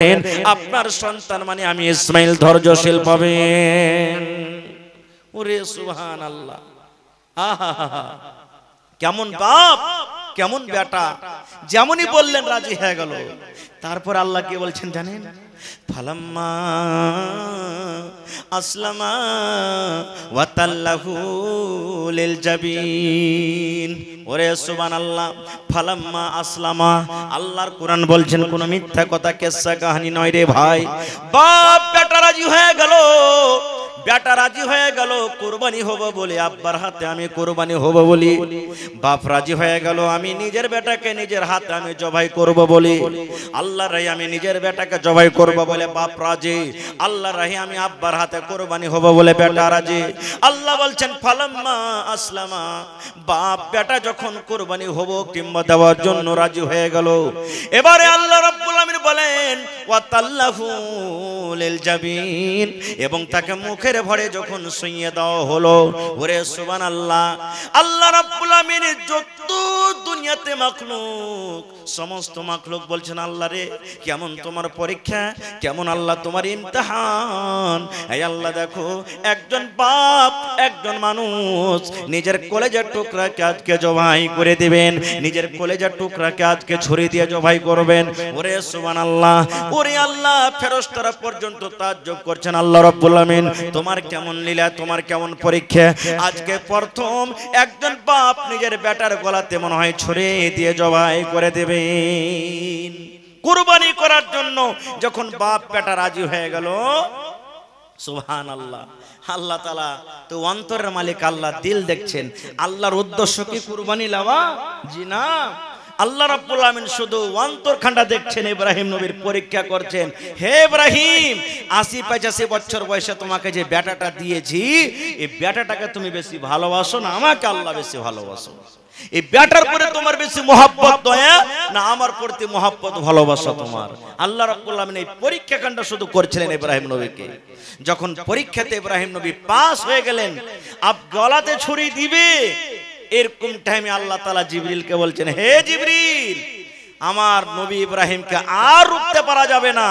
আপনার সন্তান মানে আমি ইসমাইল ধৈর্যশীল পাবেন। ওরে সুবহানাল্লাহ, আহা কেমন বাপ কেমন বেটা, যেমনই বললেন রাজি হয়ে গেল। তারপর আল্লাহ কি বলছেন জানেন? ফালাম্মা আসলামা ওয়া তাল্লাহু লিল জাবিন। ওরে সুবহানাল্লাহ, ফালাম্মা আসলামা, আল্লাহর কোরআন বলছেন কোন মিথ্যা কথা কিসসা কাহিনী নয় রে ভাই। বাপ বেটা রাজি হয়ে গেল, বেটা রাজি হয়ে গেল কুরবানি হব বলে, আব্বার হাতে আমি কুরবানি হব বলি। বাপ রাজি হয়ে গেল আমি নিজের বেটাকে নিজের হাতে আমি জবাই করব বলি। আল্লাহর রাহে আমি নিজের বেটাকে জবাই করব বলে বাপ রাজি। আল্লাহর রাহে আমি আব্বার হাতে কুরবানি হব বলে বেটা রাজি। আল্লাহ বলছেন ফালাম্মা আসলামা, বাপ বেটা যখন কুরবানি হব কিংবা দেওয়ার জন্য রাজি হয়ে গেল, এবারে আল্লাহ রাব্বুল আমিন বলেন ওয়া তাল্লাহু লিল জাবিন, এবং তাকে মুখের ভরে যখন শুইয়ে দেওয়া হলো। ওরে সুবহানাল্লাহ, আল্লাহ রাব্বুল আমিন যত দুনিয়াতে মাখলুক সমস্ত মাখলুক বলছেন আল্লাহ রে কেমন তোমার পরীক্ষা, কেমন আল্লাহ তোমার ইমতিহান। এই আল্লাহ দেখো একজন বাপ একজন মানুষ নিজের কলেজের টুকরাকে আজকে জবাই করে দিবেন, নিজের কলেজের টুকরাকে আজকে ছুরি দিয়ে জবাই করবেন। ওরে সুবহানাল্লাহ, ওরে আল্লাহ ফেরেশতারা পর্যন্ত তাজ্জব করছেন আল্লাহ রাব্বুল আমিন তোমার কেমন লীলা, তোমার কেমন পরীক্ষা। আজকে প্রথম একজন বাপ নিজের বেটার গলাতে মনে হয় ছুরি দিয়ে জবাই করে দেবেন কুরবানি করার জন্য। যখন বাপ বেটা রাজি হয়ে গেল, সুবহানাল্লাহ, আল্লাহ তাআলা তো অন্তরের মালিক, আল্লাহ দিল দেখছেন। আল্লাহর উদ্দেশ্য কি কুরবানি লওয়া? জি না, আল্লাহ রাব্বুল আমিন শুধু অন্তরখান্ডা দেখছেন, ইব্রাহিম নবীর পরীক্ষা করছেন। হে ইব্রাহিম, ৮০-৮৫ বছর বয়সে তোমাকে যে বেটাটা দিয়েছি, এই বেটাটাকে তুমি বেশি ভালোবাসো না আমাকে আল্লাহ বেশি ভালোবাসো? এই বেটার পরে তোমার বেশি মহব্বত দয়া না আমার প্রতি মহব্বত ভালোবাসা তোমার? আল্লাহ রাব্বুল আমিন এই পরীক্ষাখানটা শুধু করছিলেন ইব্রাহিম নবীকে। যখন পরীক্ষাতে ইব্রাহিম নবী পাস হয়ে গেলেন, আব গলাতে ছুরি দিবে, এরকম টাইমে আল্লাহ তাআলা জিবরিলকে বলছেন হে জিবরিল, আমার নবী ইব্রাহিমকে আর রুখতে পারা যাবে না,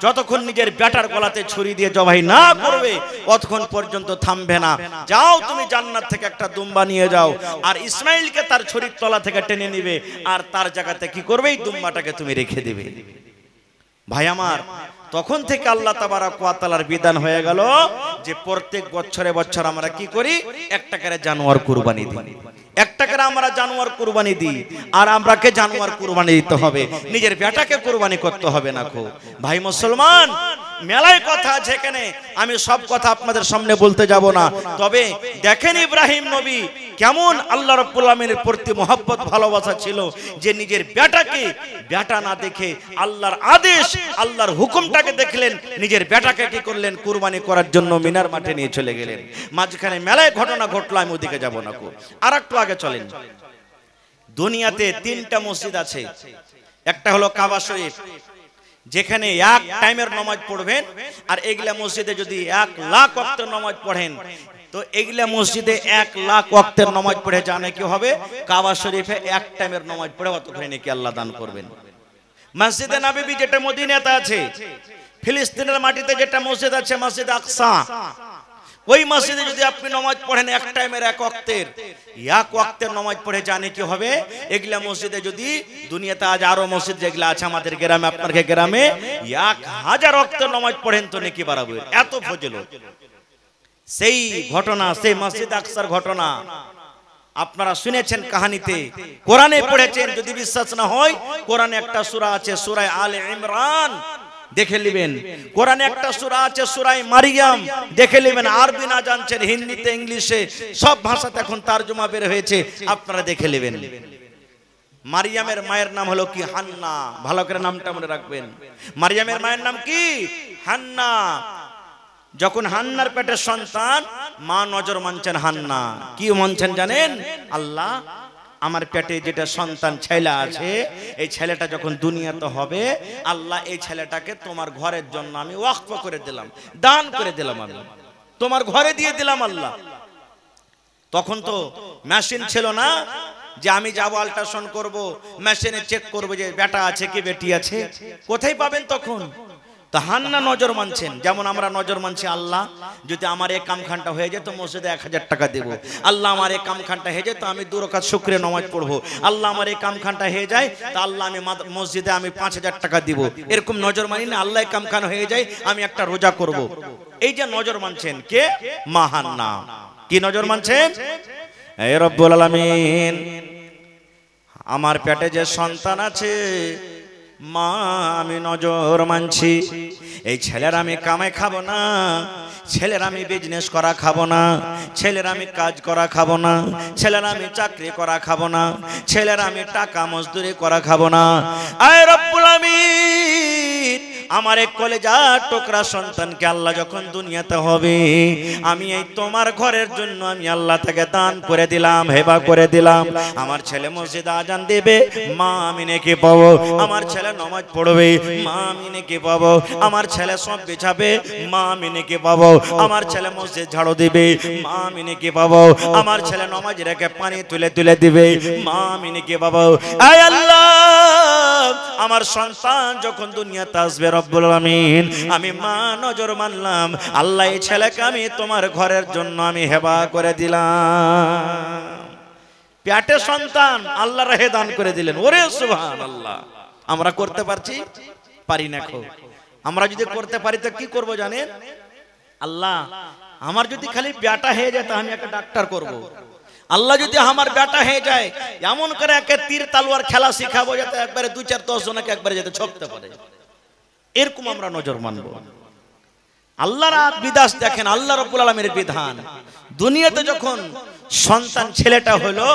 যতক্ষণ নিজের বেটার গলাতে ছুরি দিয়ে জবাই না করবে ততক্ষণ পর্যন্ত থামবে না। যাও তুমি জান্নাত থেকে একটা দুম্বা নিয়ে যাও, আর ইসমাইলকে তার ছুরির তলা থেকে টেনে নিবে, আর তার জায়গাতে কি করবে, এই দুম্বাটাকে তুমি রেখে দেবে। ভাই আমার, তখন থেকে আল্লাহ তাবারক ওয়া তাআলার বিধান হয়ে গেল যে প্রত্যেক বছরে বছর আমরা কি করি, একটা করে জানোয়ার কুরবানি দিই, একটা করে আমরা জানোয়ার কুরবানি দিই। আর আমরাকে জানোয়ার কুরবানি দিতে হবে, নিজের বেটাকে কুরবানি করতে হবে না। খো ভাই মুসলমান, মেলায় কথা আছে এখানে, আমি সব কথা আপনাদের সামনে বলতে যাব না। তবে দেখেন ইব্রাহিম নবী কেমন আল্লাহ রাব্বুল আমিনের প্রতি মহব্বত ভালোবাসা ছিল, যে নিজের বেটাকে বেটা না দেখে আল্লাহর আদেশ আল্লাহর হুকুমটাকে দেখলেন, নিজের বেটাকে কি করলেন, কুরবানি করার জন্য মিনার মাঠে নিয়ে চলে গেলেন। মাঝখানে মেলায় ঘটনা ঘটলো, আমি ওদিকে যাব না। আর একটু আগে চলেন। দুনিয়াতে 3টা মসজিদ আছে, একটা হলো কাবা শরীফ, যেখানে এক টাইমের নামাজ পড়বেন, আর এগুলা মসজিদে যদি 1,00,000 ওয়াক্তের নামাজ পড়েন, তো এগুলা মসজিদে 1,00,000 ওয়াক্তের নামাজ পড়ে জানে কি হবে, কাবা শরীফে এক টাইমের নামাজ পড়ে অতক্ষণে নাকি আল্লাহ দান করবেন। মসজিদে নববী যেটা মদিনাতে আছে, ফিলিস্তিনের মাটিতে যেটা মসজিদ আছে মসজিদ আকসা, ওই মসজিদে যদি আপনি নামাজ পড়েন এক টাইমের এক ওয়াক্তের নামাজ পড়ে জানে কি হবে, এগুলা মসজিদে যদি দুনিয়াতে আজ আরো মসজিদ যেগুলা আছে আমাদের গ্রামে আপনার গ্রামে 1000 ওয়াক্তের নামাজ পড়েন তো নাকি বাড়াবো, এত ফজিলত। সেই ঘটনা, সেই মসজিদ আকসার ঘটনা আপনারা শুনেছেন কাহিনীতে, কোরআনে পড়েছেন। যদি বিশ্বাস না হয়, কোরআনে একটা সূরা আছে সূরা আলে ইমরান, দেখে নেবেন। কোরআনে একটা সূরা আছে সূরা মারিয়াম, দেখে নেবেন। আরবি না জানছেন, হিন্দিতে ইংলিশে সব ভাষাতে এখন তরজমা বের হয়েছে, আপনারা দেখে নেবেন। মারিয়ামের মায়ের নাম হলো কি, হান্না। ভালো করে নামটা মনে রাখবেন। মারিয়ামের মায়ের নাম কি, হান্না। যখন হান্নার পেটের সন্তান, মা নজর মানছেন হান্না, কি মানছেন জানেন? আল্লাহ, আমার পেটে যেটা সন্তান ছেলে আছে, এই ছেলেটা যখন দুনিয়াতে হবে, আল্লাহ এই ছেলেটাকে তোমার ঘরের জন্য আমি ওয়াকফ করে দিলাম, দান করে দিলাম, আমি তোমার ঘরে দিয়ে দিলাম আল্লাহ। তখন তো মেশিন ছিল না, যে আমি যাবো আল্ট্রাসাউন্ড করব, মেশিনে চেক করবো যে বেটা আছে কি বেটি আছে, কোথায় পাবেন তখন? তো হান্না নজর মানছেন, যেমন আমরা নজর মানছি আল্লাহ যদি আমার এই কামখানটা হয়ে যায় তো মসজিদে 1000 টাকা দেব, আল্লাহ আমার এই কামখানটা হয়ে যায় তো আমি 2 রাকাত শুকরিয়া নামাজ পড়বো, আল্লাহ আমার এই কামখানটা হয়ে যায় তো আল্লাহ আমি মসজিদে আমি 5000 টাকা দিব, এরকম নজর মানি না। আল্লাহ কামখান হয়ে যায় আমি একটা রোজা করব, এই যে নজর মানছেন কে? মা হান্না। কি নজর মানছেন? এ রব্বুল আলামিন, আমার পেটে যে সন্তান আছে মা আমি নজর মানছি, এই ছেলের আমি কামাই খাবো না, ছেলের আমি বিজনেস করা খাবো না, ছেলের আমি কাজ করা খাবো না, ছেলের আমি চাকরি করা খাবো না, ছেলের আমি টাকা মজদুরি করা খাবো না। আয় রব্বুল আমিন, আমার এক কলেজার টুকরা সন্তানকে আল্লাহ যখন দুনিয়াতে হবে আমি এই তোমার ঘরের জন্য আমি আল্লাহ তাকে দান করে দিলাম, হেবা করে দিলাম। আমার ছেলে মসজিদে আজান দেবে, মা আমি নেকি পাবো। আমার ছেলে নামাজ পড়বে, মা আমি নেকি পাবো। আমার ছেলে সব বিছাবে, মা আমি নেকি পাবো। আমার ছেলে মসজিদ ঝাড়ু দিবে, মা আমি নেকি পাবো। আমার ছেলে নামাজ রেখে পানি তুলে তুলে দিবে, মা আমি নেকি পাবো। আয় আল্লাহ, আমার সন্তান যখন দুনিয়াতে আসবে রব্বুল আমিন আমি মা নজর মানলাম, আল্লাহ এই ছেলেকে আমি তোমার ঘরের জন্য আমি হেবা করে দিলাম। পেটে সন্তান আল্লাহ রাহে দান করে দিলেন। ওরে সুবহানাল্লাহ, আমরা করতে পারছি? পারি না। আমরা যদি করতে পারি তো কি করব জানেন? আল্লাহ আমার যদি খালি বেটা হয়ে যায় তো আমি একটা ডাক্তার করব। আল্লাহ যদি আমার বেটা হয়ে যায় এমন করে একে তীর তালোয়ার খেলা শিখাবো যাতে একবারে 2-4-10 জনকে একবারে যাতে ছকতে পারে, এরকম আমরা নজর মানব। আল্লাহর বিধান দেখেন, আল্লাহ রাব্বুল আলামিনের বিধান। দুনিয়াতে যখন সন্তান ছেলেটা হলো,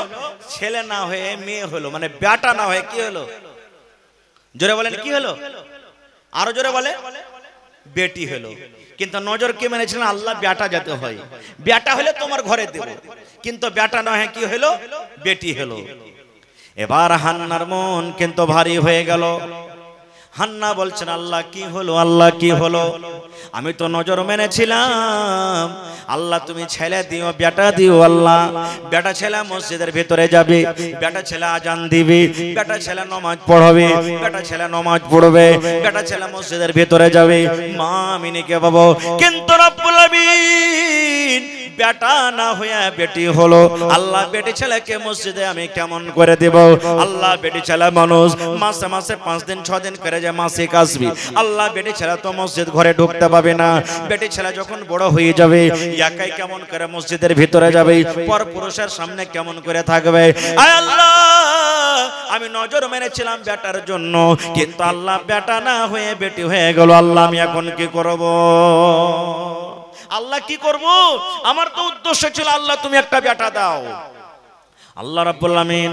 ছেলে না হয়ে মেয়ে হলো, মানে বেটা না হয়ে কি হলো? জোরে বলেন কি হলো? আরো জোরে বলে বেটি হলো। কিন্তু নজর কে মেনেছিলেন? আল্লাহ বেটা যাতে হয়, বেটা হলে তোমার ঘরে দেব, কিন্তু বেটা না হয় কি হলো? বেটি হলো। এবার হান্নার মন কিন্তু ভারী হয়ে গেল। হান্না বলছেন আল্লাহ কি হলো, আল্লাহ কি হলো? আমি তো নজর মেনেছিলাম, আল্লাহ তুমি ছেলে দিও, বেটা দিও। আল্লাহ বেটা ছেলে মসজিদের ভিতরে যাবে, বেটা ছেলে আজান দিবে, বেটা ছেলে নামাজ পড়বে, বেটা ছেলে নামাজ পড়বে, বেটা ছেলে মসজিদের ভিতরে যাবে, মা আমি নেকি পাবো। কিন্তু রব্বুল আমিন বেটা না হইয়া বেটি হলো। আল্লাহ বেটি ছেলেকে মসজিদে আমি কেমন করে দেব? আল্লাহ বেটি ছেলে মানুষ মাসে মাসে 5 দিন 6 দিন করে যে মাসিক আসবি, আল্লাহ বেটি ছেলে তো মসজিদ ঘরে ঢুকতে পাবে না। বেটি ছেলে যখন বড় হয়ে যাবে একাই কেমন করে মসজিদের ভিতরে যাবে, পর পুরুষের সামনে কেমন করে থাকবে? আয় আল্লাহ, আমি নজর মেনেছিলাম বেটার জন্য, কিন্তু আল্লাহ বেটা না হয়ে বেটি হয়ে গেল। আল্লাহ আমি এখন কি করব? আল্লাহ কি করব? আমার তো উদ্দেশ্য ছিল আল্লাহ তুমি একটা বেটা দাও। আল্লাহ রাব্বুল আমিন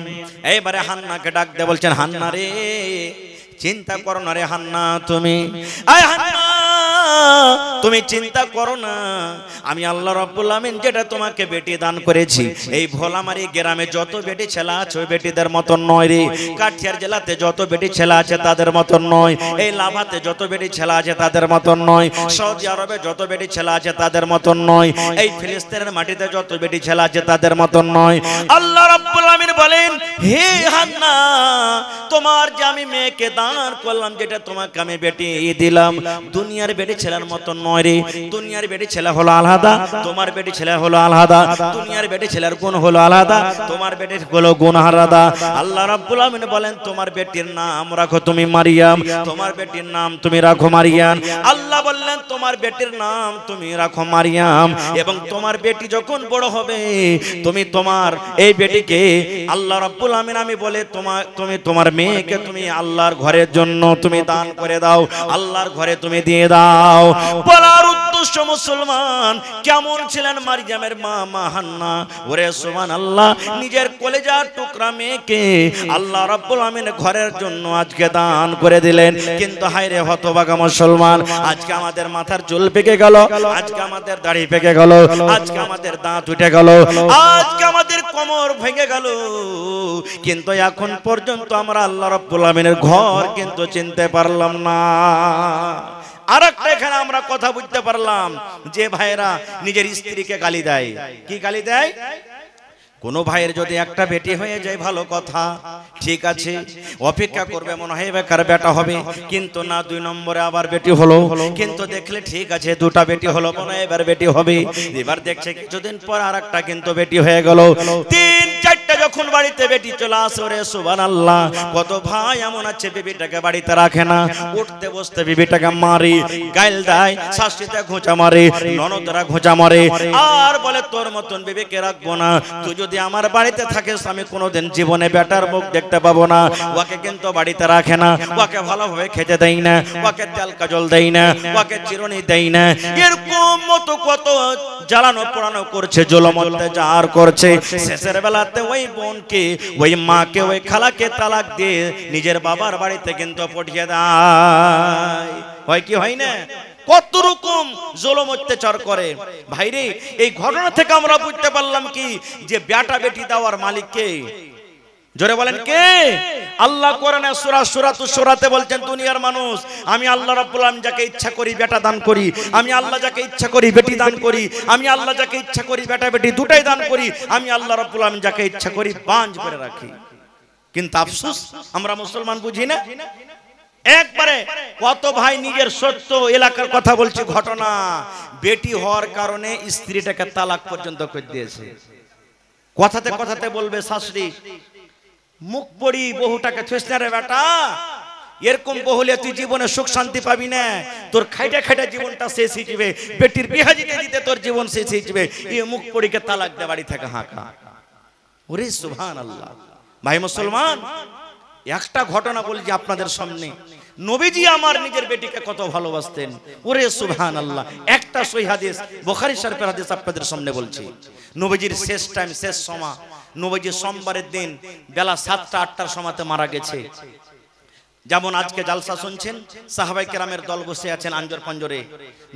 এইবারে হান্নাকে ডাক দিয়ে বলছেন, হান্না রে চিন্তা করো না রে হান্না, তুমি আয় হান্না তুমি চিন্তা করো না, আমি আল্লাহ রাব্বুল আমিন যেটা তোমাকে বেটি দান করেছি, এই ভোলামারি গ্রামে যত বেটি ছেলে আছে ওই বেটিদের মতন নয় রে। কাঠিয়ার জেলাতে যত বেটি ছেলে আছে তাদের মতন নয়, এই লাভাতে যত বেটি ছেলে আছে তাদের মতন নয়, সৌদি আরবে যত বেটি ছেলে আছে তাদের মতন নয়, এই ফিলিস্তিনের মাটিতে যত বেটি ছেলে আছে তাদের মতন নয়। আল্লাহ রাব্বুল আমিন বলেন, হে হান্না তোমার যে আমি মেয়েকে দান করলাম, যেটা তোমাকে আমি বেটি দিলাম, দুনিয়ার বেটি ছেলের মতন নয় রে। দুনিয়ার বেটি ছেলে হলো আলাদা, তোমার বেটি ছেলে হলো আলাদা। দুনিয়ার বেটি ছেলের গুণ হলো আলাদা, তোমার বেটির হলো গুণ আলাদা। আল্লাহ রাব্বুল আমিন বলেন, তোমার বেটির নাম রাখো তুমি মারিয়াম, তোমার বেটির নাম তুমি রাখো মারিয়াম। আল্লাহ বললেন তোমার বেটির নাম তুমি রাখো মারিয়াম, এবং তোমার বেটি যখন বড় হবে তুমি তোমার এই বেটিকে আল্লাহ রাব্বুল আমিন আমি বলে তুমি তোমার মেয়েকে তুমি আল্লাহর ঘরের জন্য তুমি দান করে দাও, আল্লাহর ঘরে তুমি দিয়ে দাও। বলার উদ্দেশ্য মুসলমান কেমন ছিলেন মারিয়ামের মা হান্না? ওরে সুবহানাল্লাহ, নিজের কলেজার টুকরা মেয়েকে আল্লাহ রাব্বুল আমিন ঘরের জন্য আজকে দান করে দিলেন। কিন্তু হায়রে হতভাগা মুসলমান, আজকে আমাদের মাথার চুল পেকে গেল, আজকে আমাদের দাড়ি পেকে গেল, আজকে আমাদের দাঁত উঠে গেল, আজকে আমাদের কোমর ভেঙে গেল, কিন্তু এখন পর্যন্ত আমরা আল্লাহ রাব্বুল আমিনের ঘর কিন্তু চিনতে পারলাম না। আরেকটা এখানে আমরা কথা বুঝতে পারলাম যে ভাইরা নিজের স্ত্রীকে গালি দেয়। কি গালি দেয়? কোনো ভাইয়ের যদি একটা বেটি হয়ে যায় ভালো কথা, ঠিক আছে, অপেক্ষা করবে, মনে হয় বেকার বেটা হবে, কিন্তু না, 2 নম্বরে আবার বেটি হলো, কিন্তু দেখলে ঠিক আছে দুটা বেটি হলো, মনে হয় এবার বেটি হবে, এবার দেখছে কিছুদিন পর আরেকটা কিন্তু বেটি হয়ে গেল, 3-4টা যখন বাড়িতে বেটি চলে আসে, ওরে সুবহানাল্লাহ, কত ভাই এমন আছে বিবিটাকে বাড়িতে রাখে না, উঠতে বসতে বিবিটাকে মারে, গাইল দেয়, শাশুড়িতে ঘোঁচা মারে, ননদরা ঘোঁচা মারে, আর বলে তোর মতন বিবিকে রাখবো না, তুই যদি আমার বাড়িতে থাকিস আমি কোনোদিন জীবনে বেটার মুখ দেখতে পাবো না। ওকে কিন্তু বাড়িতে রাখে না, ওকে ভালোভাবে খেতে দেয় না, ওকে তেল কাজল দেয় না, ওকে চিরুনি দেয় না, এরকম মতো কত জ্বালানো পোড়ানো করছে, জুলুম অত্যাচার করছে, শেষের বেলাতে ওই বোনকে, ওই মাকে, ওই খালাকে তালাক দিয়ে নিজের বাবার বাড়িতে কিন্তু পাঠিয়ে দেয়। হয় কি হয় না? কত রকম জুলুম অত্যাচার করে ভাইরে। এই ঘটনা থেকে আমরা বুঝতে পারলাম কি, যে বেটা বেটি দেওয়ার মালিক কে? জোরে বলেন কে? আল্লাহ কোরআনে সূরা সূরাতুশ শূরাতে বলছেন, দুনিয়ার মানুষ, আমি আল্লাহ রাব্বুল আলামিন যাকে ইচ্ছা করি বেটা দান করি, আমি আল্লাহ যাকে ইচ্ছা করি বেটি দান করি, আমি আল্লাহ যাকে ইচ্ছা করি বেটা বেটি দুটাই দান করি, আমি আল্লাহ রাব্বুল আলামিন যাকে ইচ্ছা করি বাঁধ করে রাখি। কিন্তু আফসোস আমরা মুসলমান বুঝি না। একবারে কত ভাই নিজের সত্য এলাকার কথা বলছে, ঘটনা, বেটি হওয়ার কারণে স্ত্রীটাকে তালাক পর্যন্ত করে দিয়েছে। কথাতে কথাতে বলবে শাশুড়ি, মুখ পড়ি বহুটাকে ছুঁস না রে বেটা, এরকম বহলে তুই জীবনে সুখ শান্তি পাবি না, তোর খাইটা খাইটা জীবনটা শেষ হয়ে যাবে, বেটির বিয়া দিতে দিতে তোর জীবন শেষ হয়ে যাবে, এই মুখ পড়িকে তালাক দে বাড়ি থেকে হাঁকা। ওরে সুবহানাল্লাহ। ভাই মুসলমান, একটা ঘটনা বলছি আপনাদের সামনে, নবীজি আমার নিজের বেটিকে কত ভালোবাসতেন, ওরে সুবহানাল্লাহ। একটা সহিহ হাদিস, বুখারী শরীফের হাদিস আপনাদের সামনে বলছি। নবীজির শেষ টাইম, শেষ সময়, নবীজি সোমবারের দিন বেলা 7টা-8টার সময়তে মারা গেছে। যেমন আজকে জালসা শুনছেন, সাহাবায়ে কেরামের দল বসে আছেন আঞ্জর পাঞ্জরে,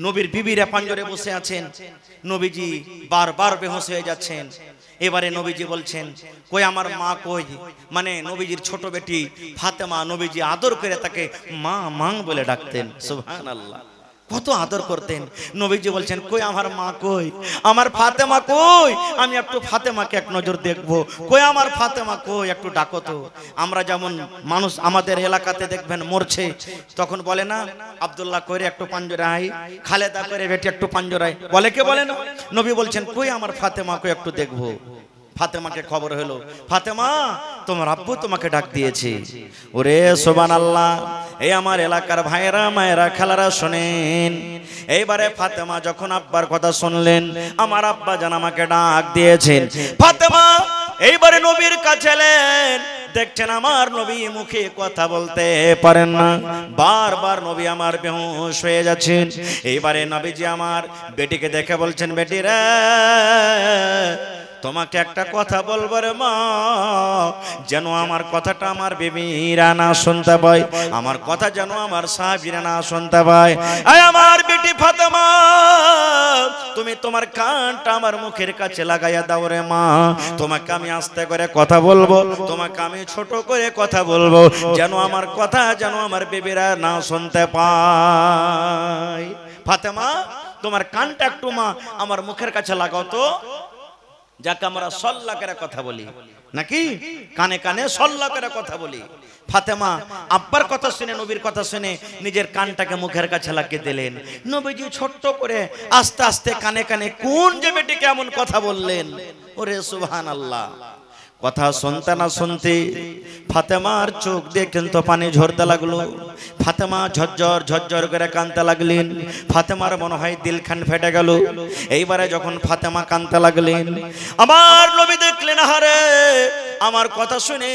নবীর বিবিরা পাঞ্জরে বসে আছেন, নবীজি বারবার বেহুঁশ হয়ে যাচ্ছেন। এবারে নবীজি বলছেন, কই আমার মা কই? মানে নবীজির ছোট বেটি ফাতেমা, নবীজি আদর করে তাকে মা মা বলে ডাকতেন, সুবহানাল্লাহ, কত আদর করতেন। নবীজি বলছেন, কই আমার মা কই, আমার ফাতেমা কই, আমি একটু ফাতেমাকে এক নজর দেখবো, কই আমার ফাতেমা কই, একটু ডাকো তো। আমরা যেমন মানুষ আমাদের এলাকাতে দেখবেন মরছে, তখন বলে না, আব্দুল্লাহ কইরে একটু পাঞ্জরে আই, খালেদা করে বেটি একটু পাঞ্জরায়, বলে কে? বলে না। নবী বলছেন, কই আমার ফাতেমা কই, একটু দেখবো। ফাতেমাকে খবর হলো, ফাতেমা তোমার আব্বু তোমাকে ডাক দিয়েছে। ওরে সুবহানাল্লাহ। এই আমার এলাকার ভাইরা মায়েরা খালারা শোনেন, এইবারে ফাতেমা যখন আব্বার কথা শুনলেন, আমার আব্বা জান আমাকে ডাক দিয়েছেন, ফাতেমা এইবারে নবীর কাছে এলেন, দেখছেন আমার নবী মুখে কথা বলতে পারেন না, বারবার নবী আমার বেহুশ হয়ে যাচ্ছেন। এইবারে নবীজি আমার বেটিকে দেখে বলছেন, বেটি রে, তোমাকে একটা কথা বলবো রে মা, যেন আমার কথাটা আমার বিবিরা না শুনতে পায়, আমার কথা যেন আমার সাহাবীরা না শুনতে পায়। আয় আমার বেটি ফাতেমা, তুমি তোমার কানটা আমার মুখের কাছে লাগাইয়া দাও রে মা, তোমাকে আমি আস্তে করে কথা বলবো, তোমাকে আমি ছোট করে কথা বলবো, যেন আমার কথা যেন আমার বিবিরা না শুনতে পায়। ফাতেমা, তোমার কানটা একটু মা আমার মুখের কাছে লাগাও তো, যাকে আমরা সল্লা করে কথা বলি, নাকি কানে কানে সল্লা করে কথা বলি। ফাতেমা আব্বার কথা শুনে, নবীর কথা শুনে নিজের কানটাকে মুখের কাছে লাগিয়ে দিলেন। নবীজি ছোট্ট করে আস্তে আস্তে কানে কানে কোন যে বেটিকে এমন কথা বললেন, ওরে সুবহানাল্লাহ। কথা শুনতে না শুনতে ফাতেমার চোখ দিয়ে কিন্তু পানি ঝরতে লাগলো। ফাতেমা ঝরঝর ঝরঝর করে কাঁদতে লাগলেন। ফাতেমার মনে হয় দিলখান ফেটে গেল। এইবারে যখন ফাতেমা কাঁদতে লাগলেন, আমার নবী দেখলেন, আহারে আমার কথা শুনে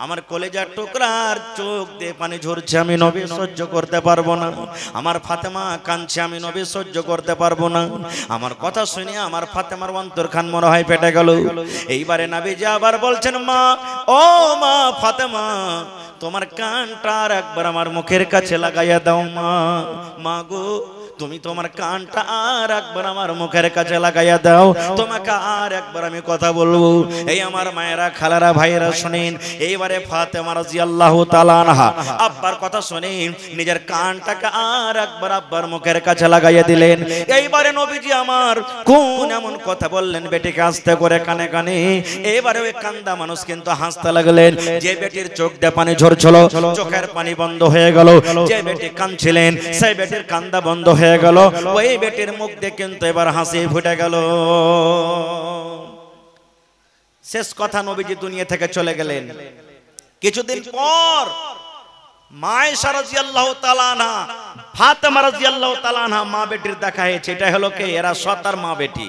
আমার কলেজার টুকরার চোখ দিয়ে পানি ঝরছে, আমি নবী সহ্য করতে পারবো না। আমার ফাতেমা কাঁদছে, আমি নবী সহ্য করতে পারবো না। আমার কথা শুনে আমার ফাতেমার অন্তরখান মনে হয় ফেটে গেল। এইবারে নবীজি আবার বলছেন, মা, ও মা ফাতেমা, তোমার কানটা একবার আমার মুখের কাছে লাগাইয়া দাও মা। মা গো, তুমি তোমার কানটা আর একবার আমার মুখের কাছে লাগাইয়া দাও, তোমাকে আর একবার আমি কথা বলবো। এই আমার মায়েরা, খালারা, ভাইয়েরা শুনেন, এইবারে ফাতেমা রাদিয়াল্লাহু তাআলা আনহা আব্বার কথা শুনেন নিজের কানটাকে আর একবার আব্বার মুখের কাছে লাগাইয়া দিলেন। এইবারে নবীজি আমার কোন এমন কথা বললেন বেটিকে আস্তে করে কানে কানে। এবারে ওই কান্দা মানুষ কিন্তু হাসতে লাগলেন। যে বেটির চোখ দিয়ে পানি ঝরছিল চোখের পানি বন্ধ হয়ে গেল, যে বেটি কাঁদছিলেন সেই বেটির কান্দা বন্ধ হয়ে গেল, ওই বেটির মুখ দিয়ে কিন্তু এবার হাসি ফুটে গেল। শেষ কথা, নবীজি দুনিয়া থেকে চলে গেলেন। কিছুদিন পর মা আয়েশা রাদিয়াল্লাহু তাআলা আনহা, ফাতেমা রাদিয়াল্লাহু তাআলা আনহা মা বেটির দেখা হয়েছে। এটা হলো কে? এরা সতার মা বেটি।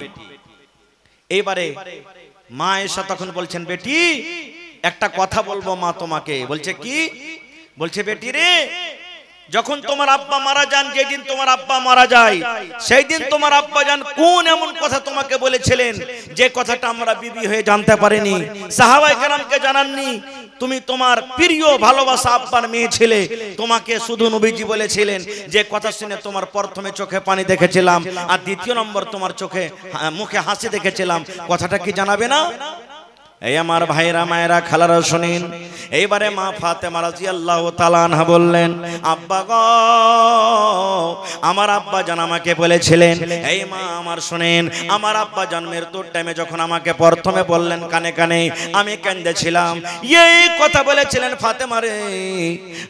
এইবারে মা আয়েশা তখন বলছেন, বেটি একটা কথা বলবো মা তোমাকে। বলছে কি? বলছে বেটি রে, যখন তোমার আব্বা মারা যান, যেদিন তোমার আব্বা মারা যায় সেই দিন তোমার আব্বা যান কোন এমন কথা তোমাকে বলেছিলেন যে কথাটা আমরা বিবি হয়ে জানতে পারিনি, সাহাবায়ে কেরামকে জানাননি? তুমি তোমার প্রিয় ভালোবাসা আব্বার মেয়ে ছিলে, তোমাকে শুধু নবীজি বলেছিলেন যে কথা শুনে তোমার প্রথমে চোখে পানি দেখেছিলাম আর দ্বিতীয় নম্বর তোমার চোখে মুখে হাসি দেখেছিলাম, কথাটা কি জানাবে না? এই আমার ভাইরা, মায়েরা, খালারা শুনেন। এইবারে মা ফাতেমা রাদিয়াল্লাহু তাআলা আনহা বললেন, আব্বা গো, আমার আব্বা জান আমাকে বলেছিলেন। এই মা আমার শুনেন, আমার আব্বা জন্মের তোর টাইমে যখন আমাকে প্রথমে বললেন কানে কানে, আমি কেঁদেছিলাম। এই কথা বলেছিলেন, ফাতেমা রে,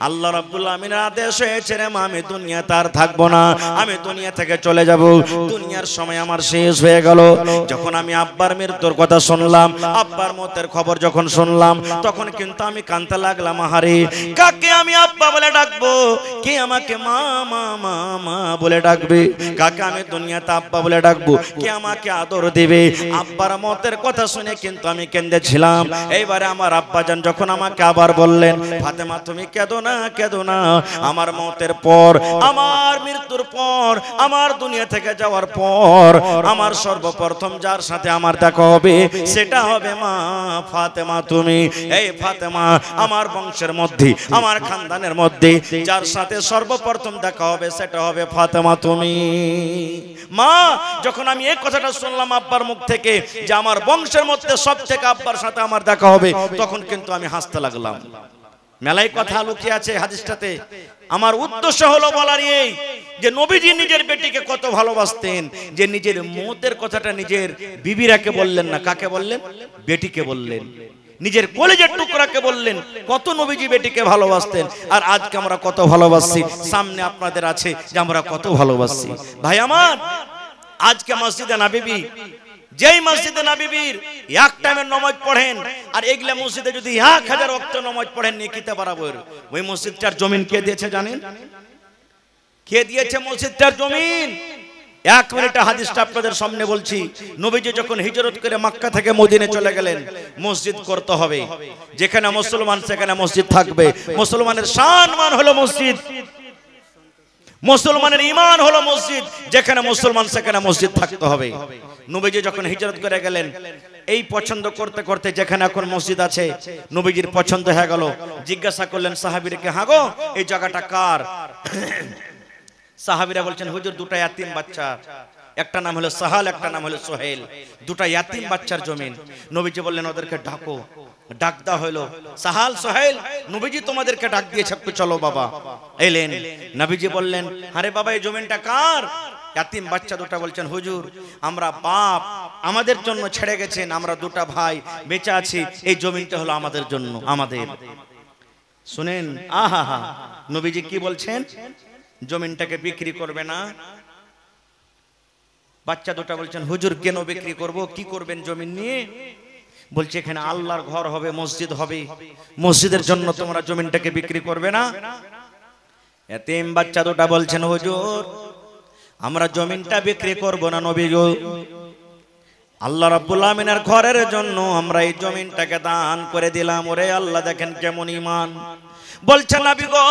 আল্লাহ রাব্বুল আমিনের আদেশ হয়েছে রে মা, আমি দুনিয়াতে আর থাকবো না, আমি দুনিয়া থেকে চলে যাব, দুনিয়ার সময় আমার শেষ হয়ে গেল। যখন আমি আব্বার মৃত্যুর কথা শুনলাম, আব্বার মতের খবর যখন শুনলাম, তখন কিন্তু আমি কাঁদতে লাগলাম। আহারে, কাকে আমি আব্বা বলে ডাকবো? কে আমাকে মা মা মা মা বলে ডাকবে? কাকে আমি দুনিয়াতে আব্বা বলে ডাকবো? কে আমাকে আদর দেবে? আব্বার মতের কথা শুনে কিন্তু আমি কেঁদেছিলাম। এইবারে আমার আব্বা জান যখন আমাকে আবার বললেন, ফাতেমা তুমি কেঁদো না, কেঁদো না, আমার মতের পর, আমার মৃত্যুর পর, আমার দুনিয়া থেকে যাওয়ার পর আমার সর্বপ্রথম যার সাথে আমার দেখা হবে সেটা হবে মা ফাতেমা তুমি। এই ফাতেমা, আমার বংশের মধ্যে, আমার খানদানের মধ্যে যার সাথে সর্বপ্রথম দেখা হবে সেটা হবে ফাতেমা তুমি। মা, যখন আমি এই কথাটা শুনলাম আব্বার মুখ থেকে যে আমার বংশের মধ্যে সব থেকে আব্বার সাথে আমার দেখা হবে, তখন কিন্তু আমি হাসতে লাগলাম। মেলাই কথা লুকিয়ে আছে হাদিসটাতে। আমার উদ্দেশ্য হলো বলার এই যে নবীজি নিজের বেটিকে কত ভালোবাসতেন, যে নিজের মতের কথাটা নিজের বিবিরাকে বললেন না, কাকে বললেন? বেটিকে বললেন। নিজের কলেজের টুকরাকে বললেন। কত নবীজি বেটিকে ভালোবাসতেন, আর আজকে আমরা কত ভালোবাসি। সামনে আপনাদের আছে যে আমরা কত ভালোবাসি। ভাই আমার, আজকে মসজিদে নববী, যেই মসজিদে নববীর এক টাইমের নামাজ পড়েন, আর এগুলা মসজিদে যদি 1000 ওয়াক্ত নামাজ পড়েন নেকিতে বরাবর, ওই মসজিদটার জমিন কে দিয়েছে জানেন? কে দিয়েছে মসজিদটার জমিন? এক মিনিটে হাদিসটা আপনাদের সামনে বলছি। নবীজি যখন হিজরত করে মক্কা থেকে মদিনে চলে গেলেন, মসজিদ করতে হবে। যেখানে মুসলমান সেখানে মসজিদ থাকবে। মুসলমানের সম্মান হলো মসজিদ, মুসলমানের ঈমান হলো মসজিদ। যেখানে মুসলমান সেখানে মসজিদ থাকতে হবে। নবীজি যখন হিজরত করে গেলেন, এই পছন্দ করতে করতে যেখানে এখন মসজিদ আছে নবীজির পছন্দ হয়ে গেল। জিজ্ঞাসা করলেন সাহাবীদেরকে, হ্যাঁ গো, এই জায়গাটা কার? সাহাবীরা বলছেন, হুজুর দুটো ইয়াতিম বাচ্চা, একটা নাম হলো সাহাল, একটা নাম হলো সোহেল, দুটো ইয়াতিম বাচ্চার জমিন। নবীজি বললেন ওদেরকে ডাকো। ডাক দেওয়া হলো, সাহাল, সোহেল, নবীজি তোমাদেরকে ডাক দিয়েছে, একটু চলো বাবা। এলেন। নবীজি বললেন, আরে বাবা, এই জমিনটা কার? ইয়াতিম বাচ্চা দুটো বলছেন, হুজুর আমরা বাপ আমাদের জন্য ছেড়ে গেছেন, আমরা দুটো ভাই বেঁচে আছি, এই জমিনটা হলো আমাদের জন্য, আমাদের। শুনেন, আহা হা, নবীজি কি বলছেন? জমিনটাকে বিক্রি করবে না। বাচ্চা দুটো বলছেন, হুজুর কেন বিক্রি করব? কি করবেন জমিন নিয়ে? বলছে এখানে আল্লাহর ঘর হবে, মসজিদ হবে, মসজিদের জন্য তোমরা জমিনটাকে বিক্রি করবে না। এতিম বাচ্চা দুটো বলছেন, হুজুর আমরা জমিনটা বিক্রি করব না নবী গো, আল্লাহ রাব্বুল আমিনের ঘরের জন্য আমরা এই জমিনটাকে দান করে দিলাম। ওরে আল্লাহ, দেখেন কেমন ঈমান। বলছেন নবী গো,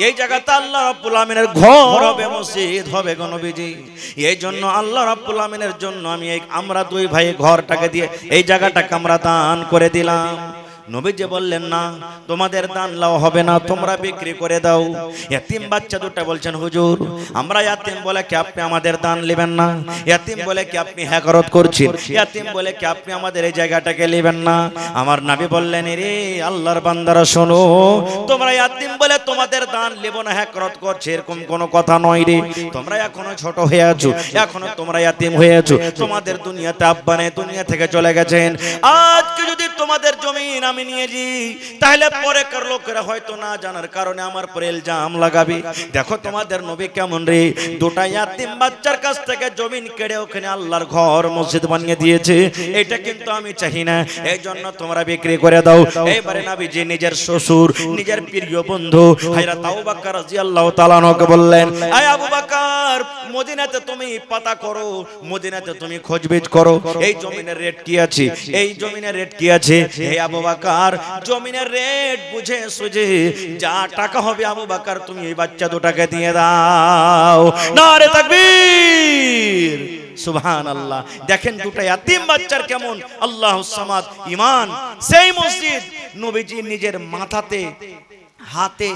এই জায়গাতে আল্লাহ রাব্বুল আমিনের ঘর হবে, মসজিদ হবে গো নবীজি। এই জন্য আল্লাহ রাব্বুল আমিনের জন্য আমরা দুই ভাই ঘরটাকে দিয়ে এই জায়গাটাকে আমরা দান করে দিলাম। নবীজি বললেন না, তোমাদের দান লাও হবে না, তোমরা বিক্রি করে দাও। এতিম বাচ্চা দুটো বলছেন হুজুর আমরা এতিম বলে কি আপনি আমাদের দান নেবেন না? এতিম বলে কি আপনি হ্যাকরত করছেন? এতিম বলে কি আপনি আমাদের এই জায়গাটাকে নেবেন না? আমার নবী বললেন রে আল্লাহর বান্দারা শোনো, তোমরা এতিম বলে তোমাদের দান নেব না হ্যাকরত করছে এরকম কোনো কথা নয় রে। তোমরা এখনো ছোট হয়ে আছো, এখনো তোমরা এতিম হয়ে আছো, তোমাদের দুনিয়াতে আব্বা নেই, দুনিয়া থেকে চলে গেছেন। আজকে যদি তোমাদের জমিন আমি নিয়ে যাই তাহলে পরেকার লোকেরা হয়তো না জানার কারণে আমার পরে ইলজাম লাগাবে। দেখো তোমাদের নবী কেমন রে, দুটা ইয়াতিম বাচ্চার কাছ থেকে জমিন কেড়ে ওখানে আল্লাহর ঘর মসজিদ বানিয়ে দিয়েছে। এটা কিন্তু আমি চাই না, এই জন্য তোমরা বিক্রি করে দাও। এবারে নবীজি নিজের শ্বশুর, নিজের প্রিয় বন্ধু হযরত আবু বকর রাদিয়াল্লাহু তাআলা আনহুকে বললেন, আয় আবু বকর, মদিনাতে তুমি পাতা করো, মদিনাতে তুমি খোঁজবিজ করো, এই জমিনের রেট কি আছে, এই জমিনের রেট কি আছে। হে আবু বকর, জমিনের রেট বুঝে সুঝে যা টাকা হবে আবু বকর তুমি এই বাচ্চা দুটাকে দিয়ে দাও। নারে তাকবীর, সুবহানাল্লাহ। দেখেন দুটো ইয়াতিম বাচ্চার কেমন আল্লাহুস সামাদ ঈমান। সেই মসজিদ নবীজি নিজের মাথাতে হাতে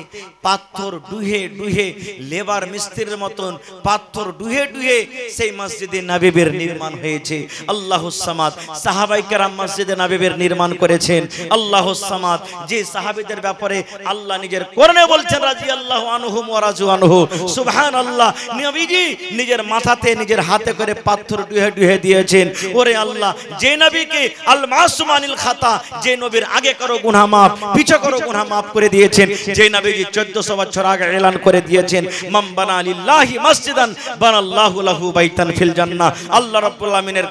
পাথর ডুহে ডুহে লেবার মিস্ত্রির মতন পাথর ডুহে ডুহে সেই মসজিদে নববীর নির্মাণ হয়েছে। আল্লাহুস সামাদ। সাহাবায়ে কেরাম মসজিদে নববীর নির্মাণ করেছেন। আল্লাহুস সামাদ। যে সাহাবীদের ব্যাপারে আল্লাহ নিজের কোরআনে বলছেন রাদিয়াল্লাহু আনহুম ওয়া রাজু আনহু, সুবহানাল্লাহ। নবীজি নিজের মাথাতে নিজের হাতে করে পাথর ডুহে ডুহে দিয়েছেন। ওরে আল্লাহ, যে নবীকে আল মাসুম আনিল খাতা, যে নবীর আগে করো গুনাহ মাফ, পিছে করো গুনাহ মাফ করে দিয়েছেন, যে নবীজি 1400 বছর আগে এলান করে দিয়েছেন, মান বানা লিল্লাহি মসজিদান বানাল্লাহু লাহু বাইতান ফিল জান্নাহ। আল্লাহ রাব্বুল আমিনের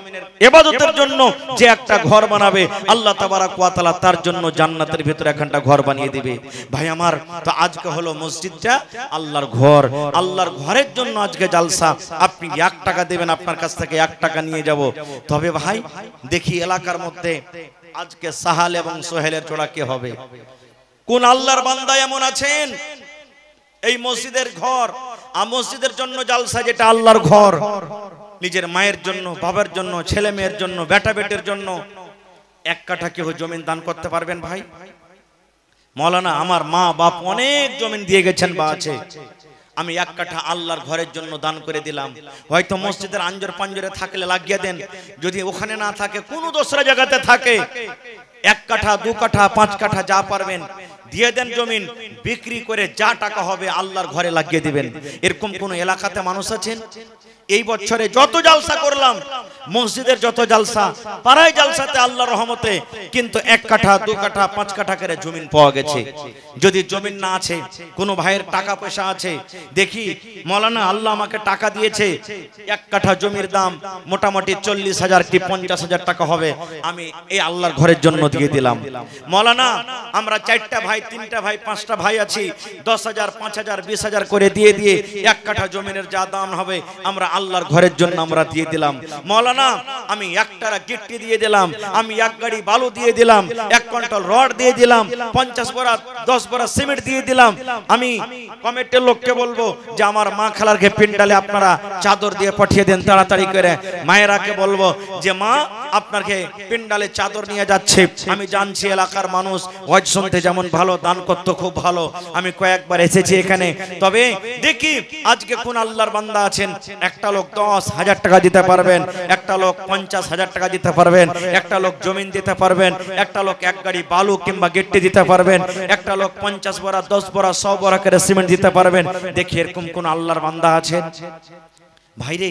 ইবাদতের জন্য যে একটা ঘর বানাবে আল্লাহ তাবারাক ওয়া তাআলা তার জন্য জান্নাতের ভিতরে একটা ঘর বানিয়ে দিবে। ভাই আমার, তো আজকে হলো মসজিদটা আল্লাহর ঘর, আল্লাহর ঘরের জন্য আজকে জালসা। আপনি 1 টাকা দেবেন, আপনার কাছ থেকে 1 টাকা নিয়ে যাব। তবে ভাই দেখি এলাকার মধ্যে আজকে সাহাল এবং সোহেলের জোড়া কে হবে? কোন আল্লাহর বান্দা এমন আছেন এই মসজিদের ঘর আর মসজিদের জন্য জালসা, যেটা আল্লাহর ঘর, নিজের মায়ের জন্য, বাবার জন্য, ছেলে মেয়ের জন্য, বেটা বেটের জন্য 1 কাঠা কেউ জমিন দান করতে পারবেন? ভাই মৌলানা আমার মা বাপ অনেক জমিন দিয়ে গেছেন বা আছে, আমি 1 কাঠা আল্লাহর ঘরের জন্য দান করে দিলাম। হয়তো মসজিদের আঞ্জর পাঞ্জরে থাকলে লাগিয়ে দেন, যদি ওখানে না থাকে কোনো দোসরা জায়গাতে থাকে 1 কাঠা 2 কাঠা 5 কাঠা যা পারবেন দিয়ে দেন, জমিন বিক্রি করে যা টাকা হবে আল্লাহর ঘরে লাগিয়ে দিবেন। এরকম কোন এলাকাতে মানুষ আছেন? এই বছরে যত জালসা করলাম, মসজিদের যত জালসা, পাড়ায় জালসাতে আল্লাহর রহমতে কিন্তু 1 কাঠা 2 কাঠা 5 কাঠা করে জমিন পাওয়া গেছে। যদি জমিন না আছে, কোন ভাইয়ের টাকা পয়সা আছে, দেখি মৌলানা আল্লাহ আমাকে টাকা দিয়েছে, 1 কাঠা জমির দাম মোটামুটি 40,000 কি 50,000 টাকা হবে, আমি এই আল্লাহর ঘরের জন্য দিয়ে দিলাম। মৌলানা আমরা 4টা ভাই, 3টা ভাই, 5টা ভাই আছি, 10,000 5,000 20,000 করে দিয়ে 1 কাঠা জমিনের যা দাম হবে আমরা আল্লাহর ঘরের জন্য আমরা দিয়ে দিলাম। মৌলানা আমি 1 টারা গিট্টি দিয়ে দিলাম, আমি 1 গাড়ি বালু দিয়ে দিলাম, 1 কুইন্টাল রড দিয়ে দিলাম, 50 বড়া 10 বড়া সিমেন্ট দিয়ে দিলাম। আমি কমিটির লোককে বলবো যে আমার মা খালারকে পিন্ডালে আপনারা চাদর দিয়ে পাঠিয়ে দেন তাড়াতাড়ি করে। মায়েরাকে বলবো যে মা আপনাকে পিন্ডালে চাদর নিয়ে যাচ্ছে। আমি জানছি এলাকার মানুষ ওয়াজ শুনতে যেমন ভালো, দান করতে খুব ভালো, আমি কয়েকবার এসেছি এখানে। তবে দেখি আজকে কোন আল্লাহর বান্দা আছেন, একটা লোক 10,000 টাকা দিতে পারবেন, একটা লোক 50,000 টাকা দিতে পারবেন, একটা লোক জমিন দিতে পারবেন, একটা লোক 1 গাড়ি বালু কিংবা গিট্টি দিতে পারবেন, একটা লোক 50 বড়া 10 বড়া 100 বড়া করে সিমেন্ট দিতে পারবেন। দেখি এরকম কোন আল্লাহর বান্দা আছেন? ভাইরে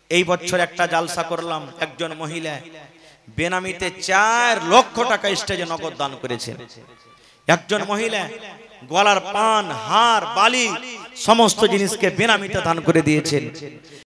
এই বছর একটা জালসা করলাম, একজন মহিলা বেনামিতে 4 লক্ষ টাকা স্টেজে নগদ দান করেছেন। একজন মহিলা গলার পান, হার, বালি সমস্ত জিনিসকে বেনামিতে দান করে দিয়েছেন।